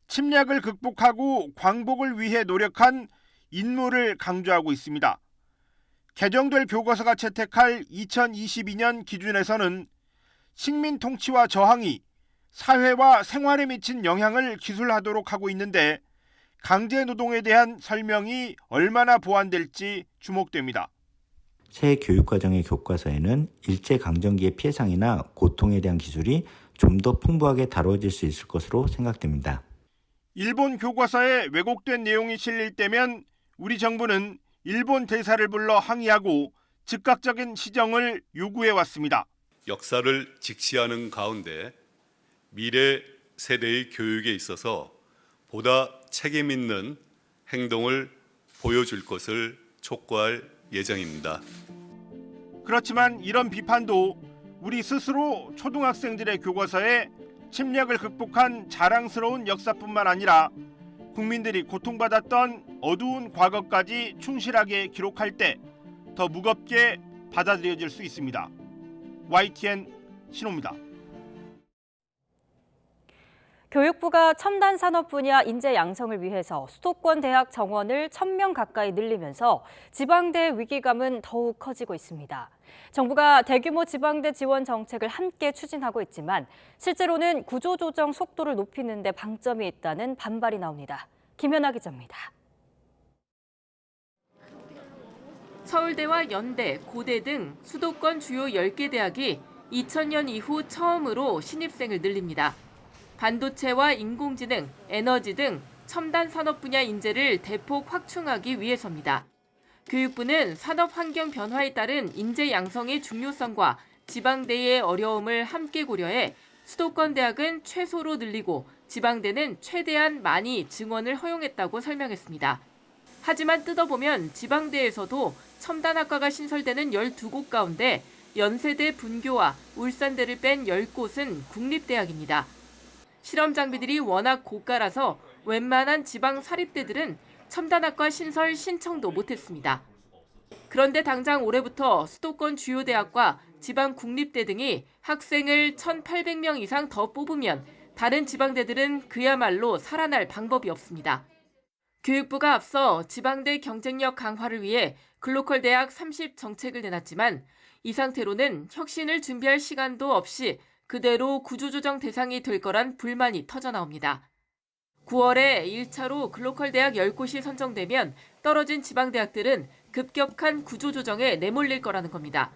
침략을 극복하고 광복을 위해 노력한 인물을 강조하고 있습니다. 개정될 교과서가 채택할 2022년 기준에서는 식민 통치와 저항이 사회와 생활에 미친 영향을 기술하도록 하고 있는데 강제 노동에 대한 설명이 얼마나 보완될지 주목됩니다. 새 교육과정의 교과서에는 일제강점기의 피해상이나 고통에 대한 기술이 좀 더 풍부하게 다뤄질 수 있을 것으로 생각됩니다. 일본 교과서에 왜곡된 내용이 실릴 때면 우리 정부는 일본 대사를 불러 항의하고 즉각적인 시정을 요구해 왔습니다. 역사를 직시하는 가운데 미래 세대의 교육에 있어서 보다 책임 있는 행동을 보여줄 것을 촉구할 예정입니다. 그렇지만 이런 비판도 우리 스스로 초등학생들의 교과서에 침략을 극복한 자랑스러운 역사뿐만 아니라 국민들이 고통받았던 어두운 과거까지 충실하게 기록할 때 더 무겁게 받아들여질 수 있습니다. YTN 신호입니다. 교육부가 첨단 산업 분야 인재 양성을 위해서 수도권 대학 정원을 1,000명 가까이 늘리면서 지방대 위기감은 더욱 커지고 있습니다. 정부가 대규모 지방대 지원 정책을 함께 추진하고 있지만 실제로는 구조조정 속도를 높이는 데 방점이 있다는 반발이 나옵니다. 김현아 기자입니다. 서울대와 연대, 고대 등 수도권 주요 10개 대학이 2000년 이후 처음으로 신입생을 늘립니다. 반도체와 인공지능, 에너지 등 첨단 산업 분야 인재를 대폭 확충하기 위해서입니다. 교육부는 산업 환경 변화에 따른 인재 양성의 중요성과 지방대의 어려움을 함께 고려해 수도권 대학은 최소로 늘리고 지방대는 최대한 많이 증원을 허용했다고 설명했습니다. 하지만 뜯어보면 지방대에서도 첨단학과가 신설되는 12곳 가운데 연세대 분교와 울산대를 뺀 10곳은 국립대학입니다. 실험 장비들이 워낙 고가라서 웬만한 지방 사립대들은 첨단학과 신설 신청도 못했습니다. 그런데 당장 올해부터 수도권 주요 대학과 지방 국립대 등이 학생을 1,800명 이상 더 뽑으면 다른 지방대들은 그야말로 살아날 방법이 없습니다. 교육부가 앞서 지방대 경쟁력 강화를 위해 글로컬 대학 30 정책을 내놨지만 이 상태로는 혁신을 준비할 시간도 없이 그대로 구조조정 대상이 될 거란 불만이 터져나옵니다. 9월에 1차로 글로컬 대학 10곳이 선정되면 떨어진 지방대학들은 급격한 구조조정에 내몰릴 거라는 겁니다.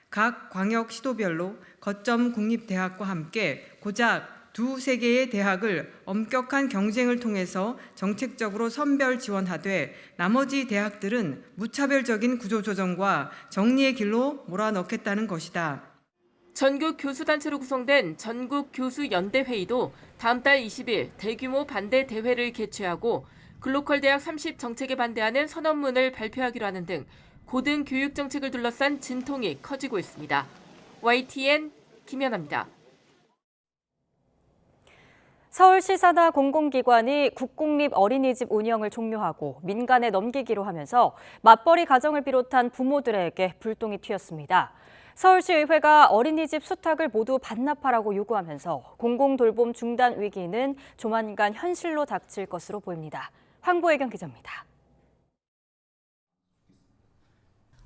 각 광역 시도별로 거점 국립대학과 함께 고작 두세 개의 대학을 엄격한 경쟁을 통해서 정책적으로 선별 지원하되 나머지 대학들은 무차별적인 구조조정과 정리의 길로 몰아넣겠다는 것이다. 전국 교수단체로 구성된 전국교수연대회의도 다음 달 20일 대규모 반대 대회를 개최하고 글로컬 대학 30 정책에 반대하는 선언문을 발표하기로 하는 등 고등교육 정책을 둘러싼 진통이 커지고 있습니다. YTN 김연아입니다. 서울시 산하 공공기관이 국공립 어린이집 운영을 종료하고 민간에 넘기기로 하면서 맞벌이 가정을 비롯한 부모들에게 불똥이 튀었습니다. 서울시의회가 어린이집 수탁을 모두 반납하라고 요구하면서 공공돌봄 중단 위기는 조만간 현실로 닥칠 것으로 보입니다. 황보혜경 기자입니다.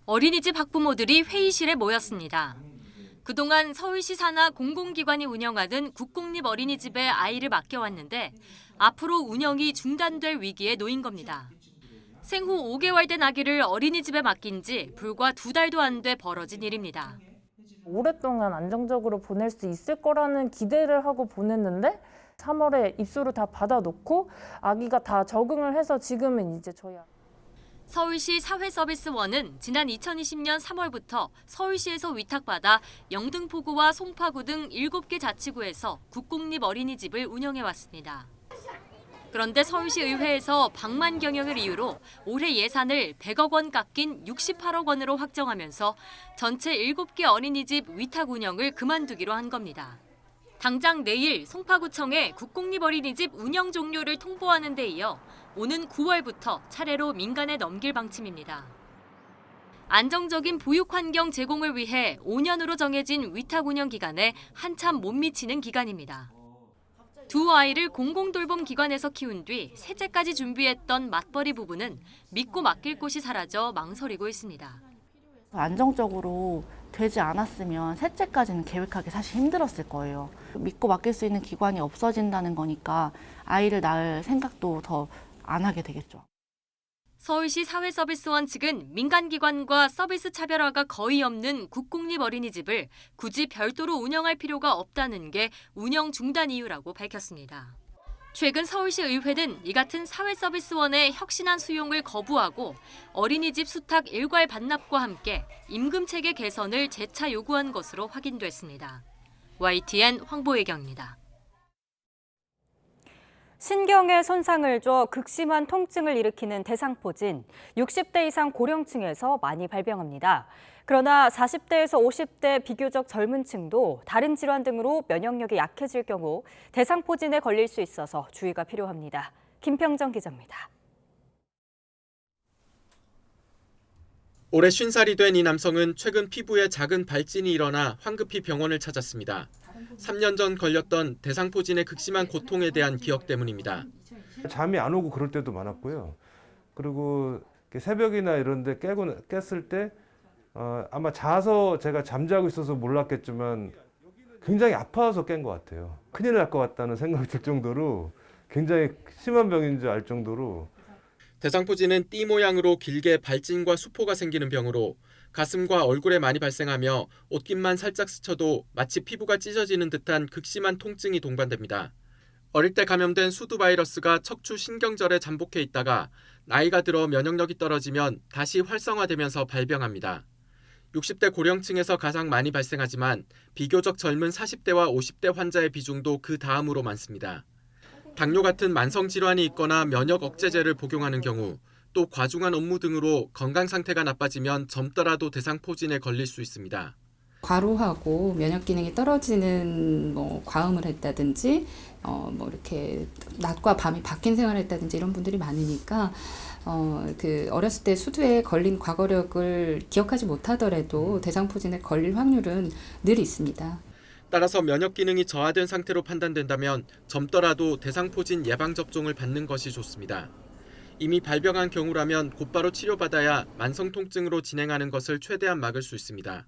어린이집 학부모들이 회의실에 모였습니다. 그동안 서울시 산하 공공기관이 운영하는 국공립 어린이집에 아이를 맡겨왔는데 앞으로 운영이 중단될 위기에 놓인 겁니다. 생후 5개월 된 아기를 어린이집에 맡긴 지 불과 2달도 안 돼 벌어진 일입니다. 오랫동안 안정적으로 보낼 수 있을 거라는 기대를 하고 보냈는데 3월에 입소를 다 받아놓고 아기가 다 적응을 해서 지금은 이제 저희 서울시 사회서비스원은 지난 2020년 3월부터 서울시에서 위탁받아 영등포구와 송파구 등 7개 자치구에서 국공립 어린이집을 운영해왔습니다. 그런데 서울시의회에서 방만 경영을 이유로 올해 예산을 100억 원 깎인 68억 원으로 확정하면서 전체 7개 어린이집 위탁 운영을 그만두기로 한 겁니다. 당장 내일 송파구청에 국공립 어린이집 운영 종료를 통보하는 데 이어 오는 9월부터 차례로 민간에 넘길 방침입니다. 안정적인 보육 환경 제공을 위해 5년으로 정해진 위탁 운영 기간에 한참 못 미치는 기간입니다. 두 아이를 공공돌봄 기관에서 키운 뒤 셋째까지 준비했던 맞벌이 부부는 믿고 맡길 곳이 사라져 망설이고 있습니다. 안정적으로 되지 않았으면 셋째까지는 계획하기 사실 힘들었을 거예요. 믿고 맡길 수 있는 기관이 없어진다는 거니까 아이를 낳을 생각도 더 안 하게 되겠죠. 서울시 사회서비스원 측은 민간기관과 서비스 차별화가 거의 없는 국공립 어린이집을 굳이 별도로 운영할 필요가 없다는 게 운영 중단 이유라고 밝혔습니다. 최근 서울시 의회는 이 같은 사회서비스원의 혁신안 수용을 거부하고 어린이집 수탁 일괄 반납과 함께 임금체계 개선을 재차 요구한 것으로 확인됐습니다. YTN 황보혜경입니다. 신경에 손상을 줘 극심한 통증을 일으키는 대상포진, 60대 이상 고령층에서 많이 발병합니다. 그러나 40대에서 50대 비교적 젊은 층도 다른 질환 등으로 면역력이 약해질 경우 대상포진에 걸릴 수 있어서 주의가 필요합니다. 김평정 기자입니다. 올해 50살이 된 이 남성은 최근 피부에 작은 발진이 일어나 황급히 병원을 찾았습니다. 3년 전 걸렸던 대상포진의 극심한 고통에 대한 기억 때문입니다. 잠이 안 오고 그럴 때도 많았고요. 그리고 새벽이나 이런 데 깼을 때 아마 자서 제가 잠자고 있어서 몰랐겠지만 굉장히 아파서 깬 것 같아요. 큰일 날 것 같다는 생각이 들 정도로 굉장히 심한 병인 줄 알 정도로. 대상포진은 띠 모양으로 길게 발진과 수포가 생기는 병으로 가슴과 얼굴에 많이 발생하며 옷깃만 살짝 스쳐도 마치 피부가 찢어지는 듯한 극심한 통증이 동반됩니다. 어릴 때 감염된 수두 바이러스가 척추 신경절에 잠복해 있다가 나이가 들어 면역력이 떨어지면 다시 활성화되면서 발병합니다. 60대 고령층에서 가장 많이 발생하지만 비교적 젊은 40대와 50대 환자의 비중도 그 다음으로 많습니다. 당뇨 같은 만성 질환이 있거나 면역 억제제를 복용하는 경우 또 과중한 업무 등으로 건강 상태가 나빠지면 젊더라도 대상포진에 걸릴 수 있습니다. 과로하고 면역 기능이 떨어지는 과음을 했다든지 이렇게 낮과 밤이 바뀐 생활을 했다든지 이런 분들이 많으니까 어렸을 때 수두에 걸린 과거력을 기억하지 못하더라도 대상포진에 걸릴 확률은 늘 있습니다. 따라서 면역 기능이 저하된 상태로 판단된다면 젊더라도 대상포진 예방접종을 받는 것이 좋습니다. 이미 발병한 경우라면 곧바로 치료받아야 만성 통증으로 진행하는 것을 최대한 막을 수 있습니다.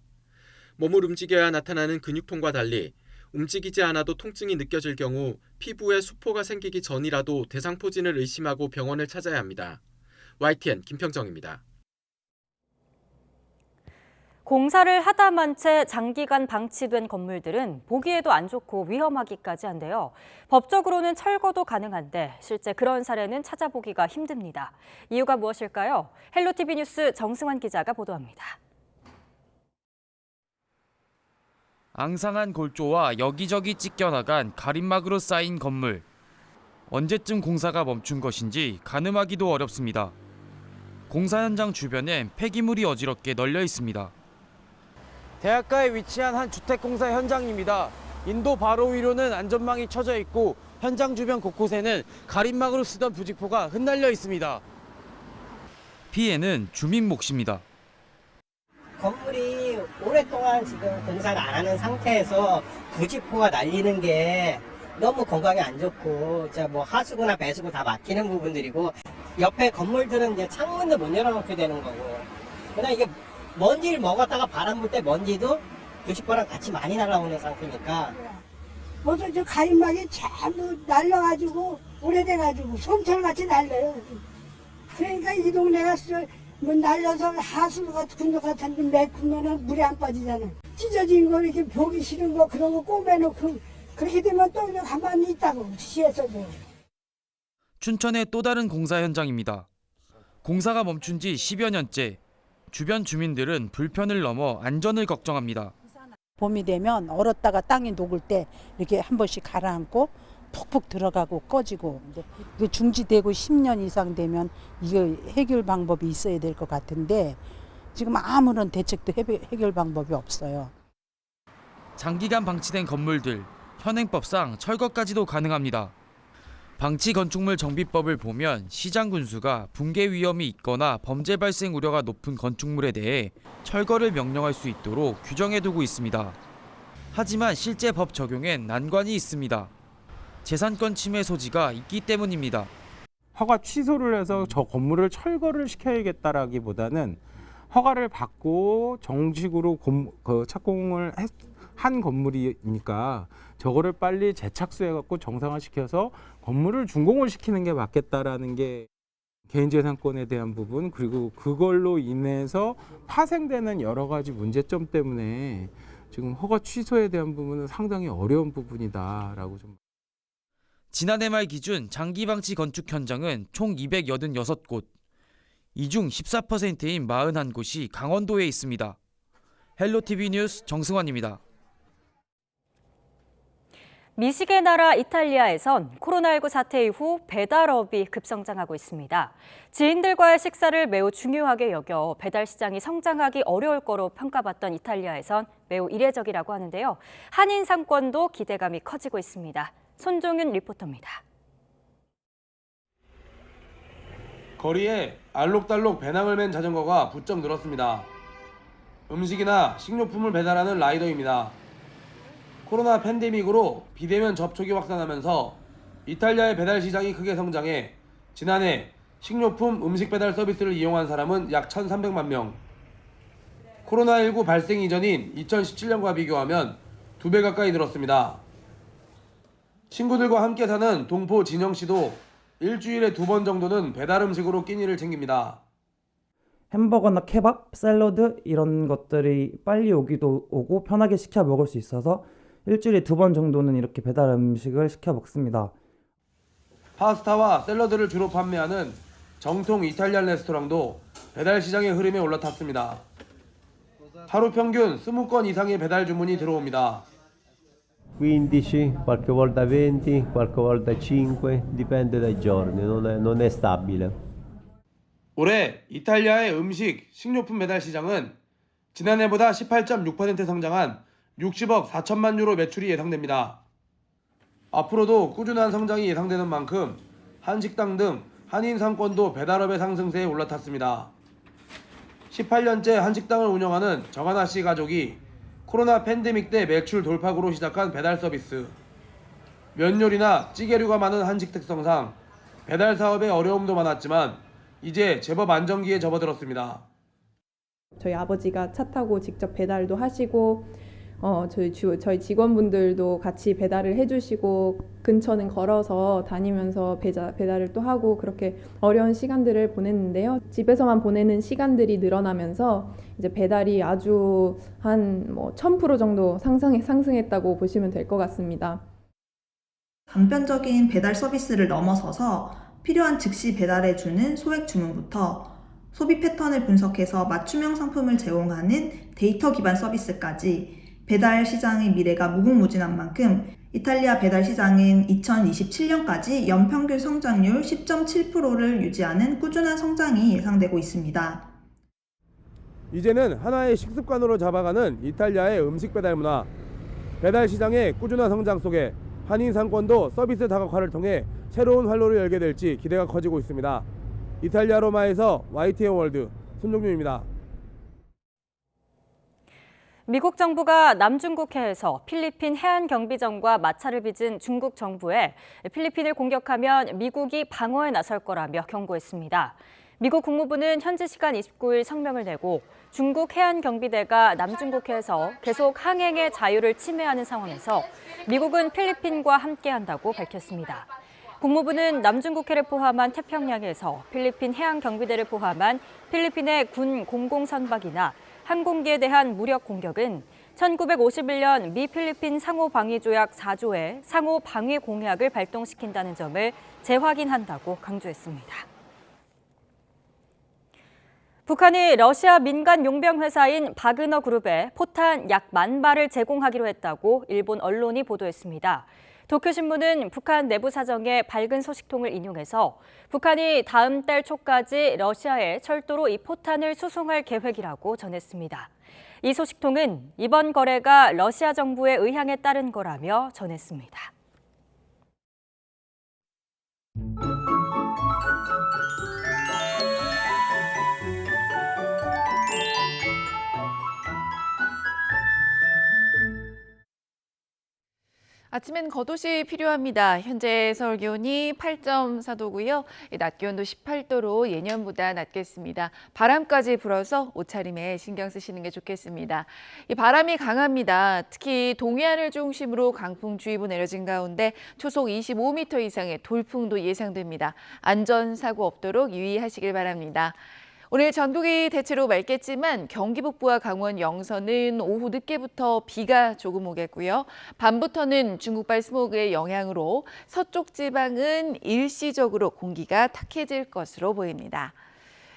몸을 움직여야 나타나는 근육통과 달리 움직이지 않아도 통증이 느껴질 경우 피부에 수포가 생기기 전이라도 대상포진을 의심하고 병원을 찾아야 합니다. YTN 김평정입니다. 공사를 하다만 채 장기간 방치된 건물들은 보기에도 안 좋고 위험하기까지 한데요. 법적으로는 철거도 가능한데 실제 그런 사례는 찾아보기가 힘듭니다. 이유가 무엇일까요? 헬로티비 뉴스 정승환 기자가 보도합니다. 앙상한 골조와 여기저기 찢겨나간 가림막으로 쌓인 건물. 언제쯤 공사가 멈춘 것인지 가늠하기도 어렵습니다. 공사 현장 주변엔 폐기물이 어지럽게 널려 있습니다. 대학가에 위치한 한 주택공사 현장입니다. 인도 바로 위로는 안전망이 쳐져 있고 현장 주변 곳곳에는 가림막으로 쓰던 부직포가 흩날려 있습니다. 피해는 주민 몫입니다. 건물이 오랫동안 지금 공사를 안 하는 상태에서 부직포가 날리는 게 너무 건강에 안 좋고 하수구나 배수구 다 막히는 부분들이고 옆에 건물들은 이제 창문도 못 열어놓게 되는 거고 그다음 이게 먼지를 먹었다가 바람 불 때 먼지도 부직포랑 같이 많이 날아오는 상태니까 모두 저 가림막이 전부 날라가지고 오래돼가지고 솜털같이 날려요. 그러니까 이 동네가 날려서 하수구 같은 것 같은데 메꾸면은 물에 안 빠지잖아. 찢어진 거 이렇게 보기 싫은 거 그런 거 꼬매놓고 그렇게 되면 또 가만히 있다고 시에서도. 춘천의 또 다른 공사 현장입니다. 공사가 멈춘 지 10여 년째. 주변 주민들은 불편을 넘어 안전을 걱정합니다. 봄이 되면 얼었다가 땅이 녹을 때 이렇게 한 번씩 가라앉고 푹푹 들어가고 꺼지고 이게 중지되고 10년 이상 되면 이거 해결 방법이 있어야 될 것 같은데 지금 아무런 대책도 해결 방법이 없어요. 장기간 방치된 건물들, 현행법상 철거까지도 가능합니다. 방치 건축물 정비법을 보면 시장 군수가 붕괴 위험이 있거나 범죄 발생 우려가 높은 건축물에 대해 철거를 명령할 수 있도록 규정해두고 있습니다. 하지만 실제 법 적용엔 난관이 있습니다. 재산권 침해 소지가 있기 때문입니다. 허가 취소를 해서 저 건물을 철거를 시켜야겠다라기보다는 허가를 받고 정식으로 착공을 한 건물이니까 저거를 빨리 재착수해갖고 정상화시켜서 건물을 준공을 시키는 게 맞겠다라는 게 개인재산권에 대한 부분 그리고 그걸로 인해서 파생되는 여러 가지 문제점 때문에 지금 허가 취소에 대한 부분은 상당히 어려운 부분이다라고 좀. 지난해 말 기준 장기 방치 건축 현장은 총 286곳. 이 중 14%인 41곳이 강원도에 있습니다. 헬로티비 뉴스 정승환입니다. 미식의 나라 이탈리아에선 코로나19 사태 이후 배달업이 급성장하고 있습니다. 지인들과의 식사를 매우 중요하게 여겨 배달 시장이 성장하기 어려울 거로 평가받던 이탈리아에선 매우 이례적이라고 하는데요. 한인 상권도 기대감이 커지고 있습니다. 손종윤 리포터입니다. 거리에 알록달록 배낭을 맨 자전거가 부쩍 늘었습니다. 음식이나 식료품을 배달하는 라이더입니다. 코로나 팬데믹으로 비대면 접촉이 확산하면서 이탈리아의 배달 시장이 크게 성장해 지난해 식료품 음식 배달 서비스를 이용한 사람은 약 1,300만 명. 코로나19 발생 이전인 2017년과 비교하면 2배 가까이 늘었습니다. 친구들과 함께 사는 동포 진영 씨도 일주일에 2번 정도는 배달 음식으로 끼니를 챙깁니다. 햄버거나 케밥, 샐러드 이런 것들이 빨리 오고 편하게 시켜 먹을 수 있어서 일주일에 2번 정도는 이렇게 배달 음식을 시켜 먹습니다. 파스타와 샐러드를 주로 판매하는 정통 이탈리안 레스토랑도 배달 시장의 흐름에 올라탔습니다. 하루 평균 20건 이상의 배달 주문이 들어옵니다. 15, qualche volta 20, qualche volta 5, dipende dai giorni, non è stabile. 올해 이탈리아의 음식, 식료품 배달 시장은 지난해보다 18.6% 성장한 60억 4천만 유로 매출이 예상됩니다. 앞으로도 꾸준한 성장이 예상되는 만큼 한식당 등 한인 상권도 배달업의 상승세에 올라탔습니다. 18년째 한식당을 운영하는 정하나 씨 가족이 코로나 팬데믹 때 매출 돌파구로 시작한 배달 서비스. 면 요리나 찌개류가 많은 한식 특성상 배달 사업에 어려움도 많았지만 이제 제법 안정기에 접어들었습니다. 저희 아버지가 차 타고 직접 배달도 하시고 저희 직원분들도 같이 배달을 해주시고 근처는 걸어서 다니면서 배달을 또 하고 그렇게 어려운 시간들을 보냈는데요. 집에서만 보내는 시간들이 늘어나면서 이제 배달이 아주 한 1000% 정도 상승했다고 보시면 될 것 같습니다. 단편적인 배달 서비스를 넘어서서 필요한 즉시 배달해주는 소액 주문부터 소비 패턴을 분석해서 맞춤형 상품을 제공하는 데이터 기반 서비스까지 배달 시장의 미래가 무궁무진한 만큼 이탈리아 배달 시장은 2027년까지 연평균 성장률 10.7%를 유지하는 꾸준한 성장이 예상되고 있습니다. 이제는 하나의 식습관으로 잡아가는 이탈리아의 음식 배달 문화. 배달 시장의 꾸준한 성장 속에 한인 상권도 서비스 다각화를 통해 새로운 활로를 열게 될지 기대가 커지고 있습니다. 이탈리아 로마에서 YTN 월드 손종윤입니다. 미국 정부가 남중국해에서 필리핀 해안경비정과 마찰을 빚은 중국 정부에 필리핀을 공격하면 미국이 방어에 나설 거라며 경고했습니다. 미국 국무부는 현지 시간 29일 성명을 내고 중국 해안경비대가 남중국해에서 계속 항행의 자유를 침해하는 상황에서 미국은 필리핀과 함께한다고 밝혔습니다. 국무부는 남중국해를 포함한 태평양에서 필리핀 해양경비대를 포함한 필리핀의 군 공공선박이나 항공기에 대한 무력 공격은 1951년 미 필리핀 상호방위조약 4조의 상호방위 공약을 발동시킨다는 점을 재확인한다고 강조했습니다. 북한이 러시아 민간 용병 회사인 바그너 그룹에 포탄 약 10,000발을 제공하기로 했다고 일본 언론이 보도했습니다. 도쿄신문은 북한 내부 사정의 밝은 소식통을 인용해서 북한이 다음 달 초까지 러시아에 철도로 이 포탄을 수송할 계획이라고 전했습니다. 이 소식통은 이번 거래가 러시아 정부의 의향에 따른 거라며 전했습니다. 아침엔 겉옷이 필요합니다. 현재 서울 기온이 8.4도고요. 낮 기온도 18도로 예년보다 낮겠습니다. 바람까지 불어서 옷차림에 신경 쓰시는 게 좋겠습니다. 이 바람이 강합니다. 특히 동해안을 중심으로 강풍주의보 내려진 가운데 초속 25m 이상의 돌풍도 예상됩니다. 안전사고 없도록 유의하시길 바랍니다. 오늘 전국이 대체로 맑겠지만 경기 북부와 강원 영서는 오후 늦게부터 비가 조금 오겠고요. 밤부터는 중국발 스모그의 영향으로 서쪽 지방은 일시적으로 공기가 탁해질 것으로 보입니다.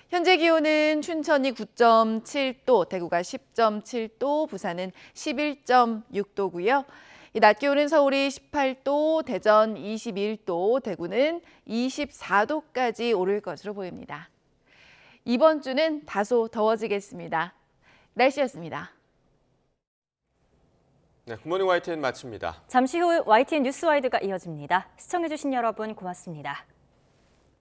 현재 기온은 춘천이 9.7도, 대구가 10.7도, 부산은 11.6도고요. 낮 기온은 서울이 18도, 대전 21도, 대구는 24도까지 오를 것으로 보입니다. 이번 주는 다소 더워지겠습니다. 날씨였습니다. 네, 굿모닝 YTN 마칩니다. 잠시 후 YTN 뉴스와이드가 이어집니다. 시청해주신 여러분 고맙습니다.